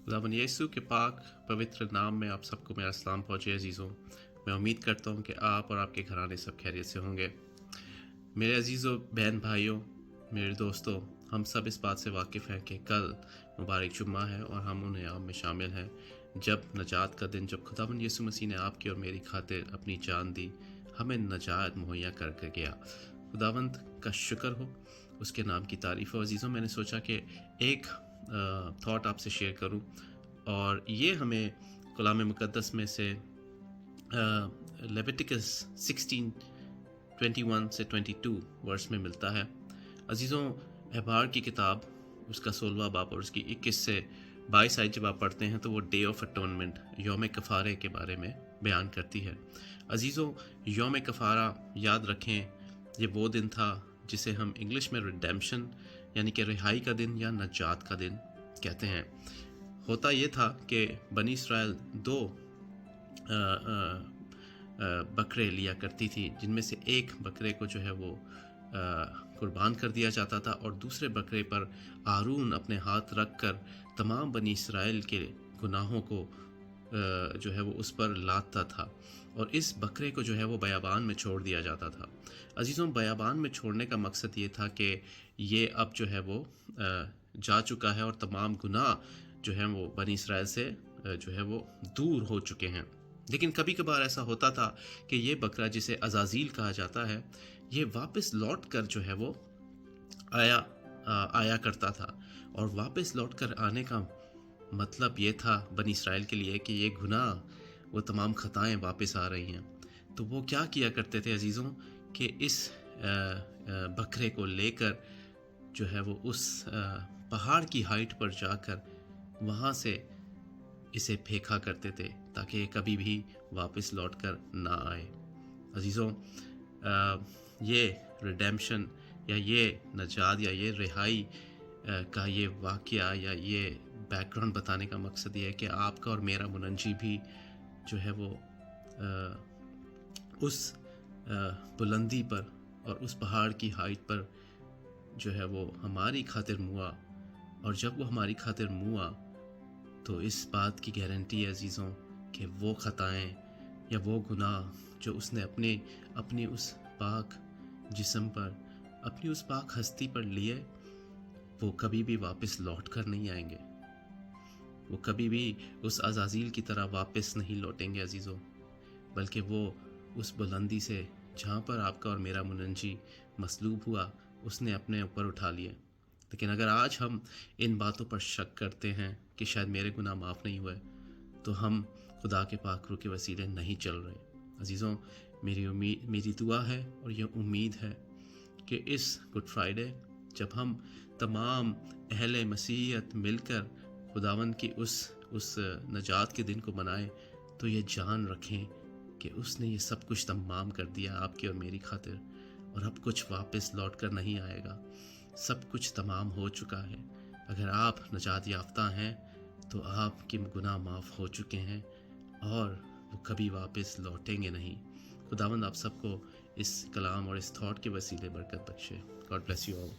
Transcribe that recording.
खुदावंद यीशु के पाक पवित्र नाम में आप सबको मेरा सलाम पहुँचे अजीज़ों। मैं उम्मीद करता हूँ कि आप और आपके घराने सब खैरियत से होंगे। मेरे अजीज़ों, बहन भाइयों, मेरे दोस्तों, हम सब इस बात से वाकिफ़ हैं कि कल मुबारक जुम्मा है और हम उन अयाम में शामिल हैं जब नजात का दिन, जब खुदावंद यीशु मसीह ने आपकी और मेरी खातिर अपनी जान दी, हमें नजात मुहैया करके गया। खुदावंद का शुक्र हो, उसके नाम की तारीफ़ हो। अजीज़ों, मैंने सोचा कि एक थॉट आपसे शेयर करूं, और ये हमें कलाम मुक़द्दस में से लेविटिकस 16:21 से 22 वर्स में मिलता है। अजीज़ों, एहबार की किताब उसका 16वां बाब और उसकी 21 से 22 आयत जब आप पढ़ते हैं तो वो डे ऑफ अटोनमेंट, यौम कफ़ारे के बारे में बयान करती है। अजीज़ों, यौम कफ़ारा याद रखें, ये वो दिन था जिसे हम इंग्लिश में रिडेम्पशन यानी कि रिहाई का दिन या नजात का दिन कहते हैं। होता ये था कि बनी इस्राएल दो बकरे लिया करती थी, जिनमें से एक बकरे को जो है वो कुर्बान कर दिया जाता था और दूसरे बकरे पर हारून अपने हाथ रख कर तमाम बनी इस्राएल के गुनाहों को जो है वो उस पर लादता था, और इस बकरे को जो है वो बयाबान में छोड़ दिया जाता था। अजीज़ों, बयाबान में छोड़ने का मकसद ये था कि ये अब जो है वो जा चुका है और तमाम गुनाह जो है वो बनी इस्राएल से जो है वो दूर हो चुके हैं। लेकिन कभी कभार ऐसा होता था कि ये बकरा, जिसे अज़ाज़ील कहा जाता है, ये वापस लौट कर जो है वो आया करता था, और वापस लौट कर आने का मतलब ये था बनी इस्राएल के लिए कि ये गुनाह, वो तमाम ख़ताएँ वापस आ रही हैं। तो वो क्या किया करते थे अजीज़ों कि इस बकरे को लेकर जो है वो उस पहाड़ की हाइट पर जाकर वहाँ से इसे फेंका करते थे ताकि कभी भी वापस लौटकर ना आए। अजीज़ों, ये रिडेम्पशन या ये नजात या ये रिहाई का ये वाक़या या ये बैकग्राउंड बताने का मकसद ये है कि आपका और मेरा मुनंजी भी जो है वो उस बुलंदी पर और उस पहाड़ की हाइट पर जो है वो हमारी खातिर मुआ, और जब वो हमारी खातिर मुआ तो इस बात की गारंटी है अजीज़ों कि वो ख़ताएँ या वो गुनाह जो उसने अपनी उस पाक जिस्म पर, अपनी उस पाक हस्ती पर लिए, वो कभी भी वापस लौट कर नहीं आएंगे। वो कभी भी उस अज़ाज़ील की तरह वापस नहीं लौटेंगे अजीज़ों, बल्कि वो उस बुलंदी से जहाँ पर आपका और मेरा मुनंजी मसलूब हुआ, उसने अपने ऊपर उठा लिए। लेकिन अगर आज हम इन बातों पर शक करते हैं कि शायद मेरे गुनाह माफ़ नहीं हुए, तो हम खुदा के पाक रूह के वसीले नहीं चल रहे। अजीज़ों, मेरी दुआ है और ये उम्मीद है कि इस गुड फ्राइडे जब हम तमाम अहले मसीहत मिलकर खुदावंद की उस नजात के दिन को मनाएं, तो ये जान रखें कि उसने ये सब कुछ तमाम कर दिया आपकी और मेरी खातिर, और अब कुछ वापस लौट कर नहीं आएगा। सब कुछ तमाम हो चुका है। अगर आप नजात याफ्ता हैं तो आपके गुनाह माफ़ हो चुके हैं और वो कभी वापस लौटेंगे नहीं। खुदावंद आप सबको इस कलाम और इस थॉट के वसीले बरकत बख्शे। God bless you all.